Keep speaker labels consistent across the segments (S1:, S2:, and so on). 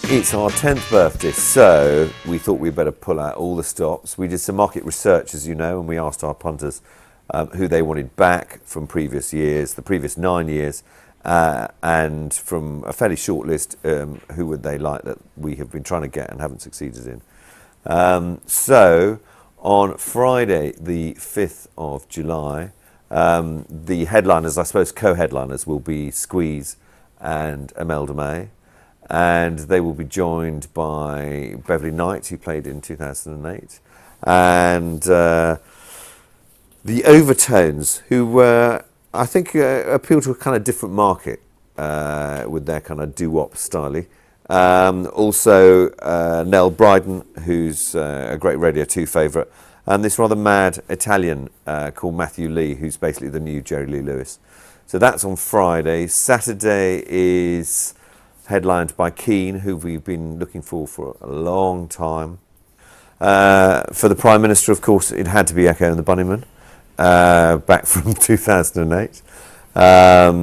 S1: It's our 10th birthday, so we thought we'd better pull out all the stops. We did some market research, as you know, and we asked our punters who they wanted back from previous years, the previous 9 years, and from a fairly short list, who would they like that we have been trying to get and haven't succeeded in. So on Friday, the 5th of July, the headliners, I suppose co-headliners, will be Squeeze and Imelda May. And they will be joined by Beverly Knight, who played in 2008, and the Overtones, who I think appeal to a kind of different market with their kind of doo-wop style. Also Nell Bryden, who's a great Radio 2 favourite, and this rather mad Italian called Matthew Lee, who's basically the new Jerry Lee Lewis. So that's on Friday. Saturday is headlined by Keane, who we've been looking for a long time. For the Prime Minister, of course, it had to be Echo and the Bunnymen, back from 2008.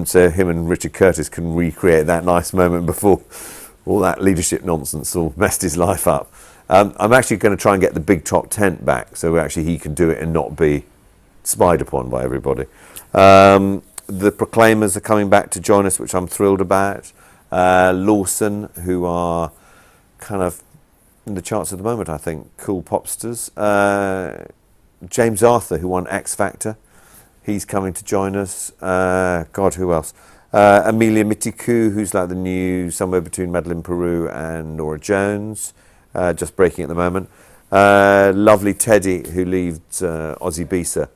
S1: So him and Richard Curtis can recreate that nice moment before all that leadership nonsense all messed his life up. I'm actually going to try and get the big top tent back, so actually he can do it and not be spied upon by everybody. The Proclaimers are coming back to join us, which I'm thrilled about. Lawson, who are kind of in the charts at the moment, I think, cool popsters. James Arthur, who won X Factor, he's coming to join us. God, who else? Amelia Mitiku, who's like the new, somewhere between Madeline Peru and Nora Jones, just breaking at the moment. Lovely Teddy, who leads Ozzy Bisa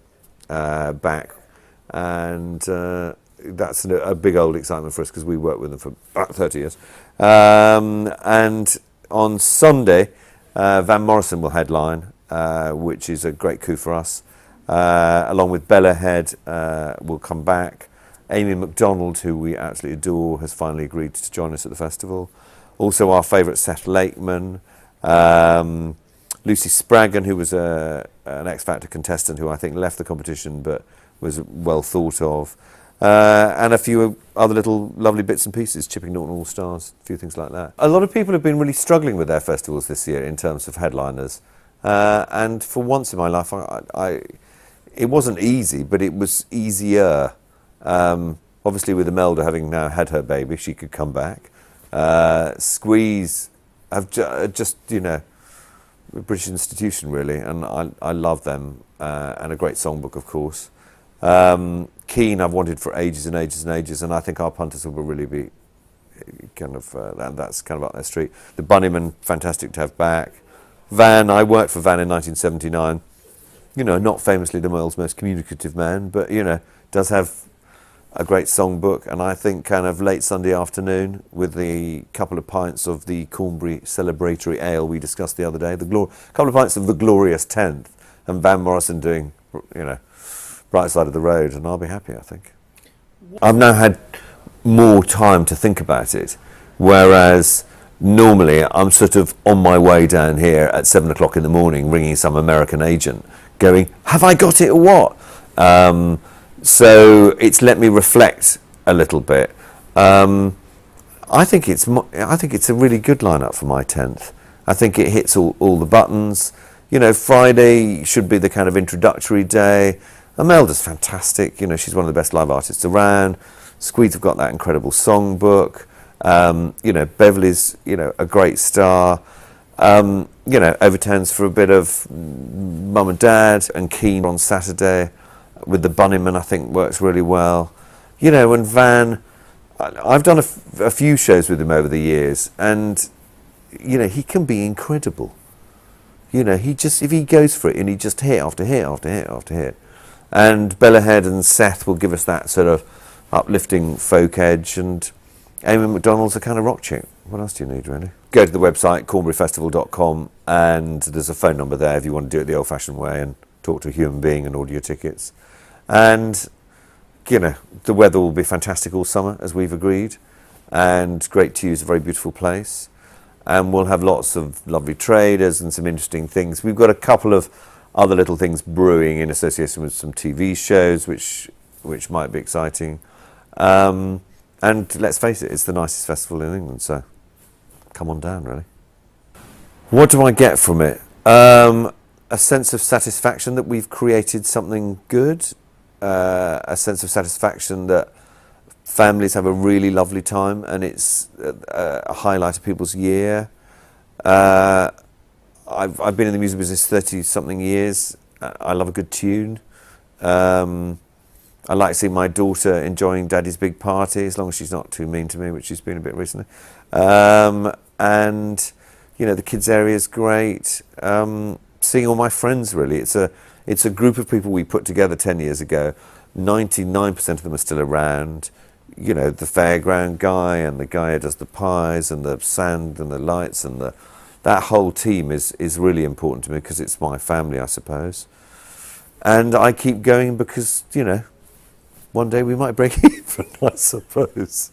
S1: back, and that's a big old excitement for us because we worked with them for about 30 years. And on Sunday, Van Morrison will headline, which is a great coup for us. Along with Bella Head will come back. Amy MacDonald, who we absolutely adore, has finally agreed to join us at the festival. Also our favourite Seth Lakeman. Lucy Spraggan, who was an X Factor contestant who I think left the competition but was well thought of. And a few other little lovely bits and pieces, Chipping Norton All Stars, a few things like that. A lot of people have been really struggling with their festivals this year in terms of headliners. And for once in my life, it wasn't easy, but it was easier. Obviously with Imelda having now had her baby, she could come back. Squeeze have just, you know, a British institution really, and I love them, and a great songbook, of course. Keane I've wanted for ages and ages and ages, and I think our punters will really be kind of, that's kind of up their street. The Bunnymen, fantastic to have back. Van, I worked for Van in 1979. You know, not famously the world's most communicative man, but, you know, does have a great songbook, and I think kind of late Sunday afternoon with the couple of pints of the Cornbury celebratory ale we discussed the other day, couple of pints of the glorious 10th, and Van Morrison doing, you know, Bright Side of the Road, and I'll be happy, I think. I've now had more time to think about it, whereas normally I'm sort of on my way down here at 7 o'clock in the morning ringing some American agent going, have I got it or what? So it's let me reflect a little bit. I think it's a really good lineup for my 10th. I think it hits all the buttons. You know, Friday should be the kind of introductory day. Imelda's fantastic, you know, she's one of the best live artists around. Squeeze have got that incredible songbook. You know, Beverly's, you know, a great star. You know, Overtones for a bit of Mum and Dad, and Keane on Saturday with the Bunnymen, I think works really well. You know, and Van, I've done a few shows with him over the years, and, you know, he can be incredible. You know, if he goes for it, and he just hit after hit after hit after hit. And Bella Head and Seth will give us that sort of uplifting folk edge, and Amy MacDonald's a kind of rock chick. What else do you need, really? Go to the website, cornburyfestival.com, and there's a phone number there if you want to do it the old-fashioned way and talk to a human being and order your tickets. And, you know, the weather will be fantastic all summer, as we've agreed, and Great Tew's a very beautiful place. And we'll have lots of lovely traders and some interesting things. We've got a couple of other little things brewing in association with some TV shows, which might be exciting. And let's face it, it's the nicest festival in England, so come on down, really. What do I get from it? A sense of satisfaction that we've created something good, a sense of satisfaction that families have a really lovely time and it's a highlight of people's year. I've been in the music business 30-something years. I love a good tune. I like seeing my daughter enjoying Daddy's big party, as long as she's not too mean to me, which she's been a bit recently. And you know, the kids area is great. Seeing all my friends, really. It's a group of people we put together 10 years ago. 99% of them are still around. You know, the fairground guy and the guy who does the pies and the sand and the lights and that whole team is really important to me because it's my family, I suppose. And I keep going because, you know, one day we might break even, I suppose.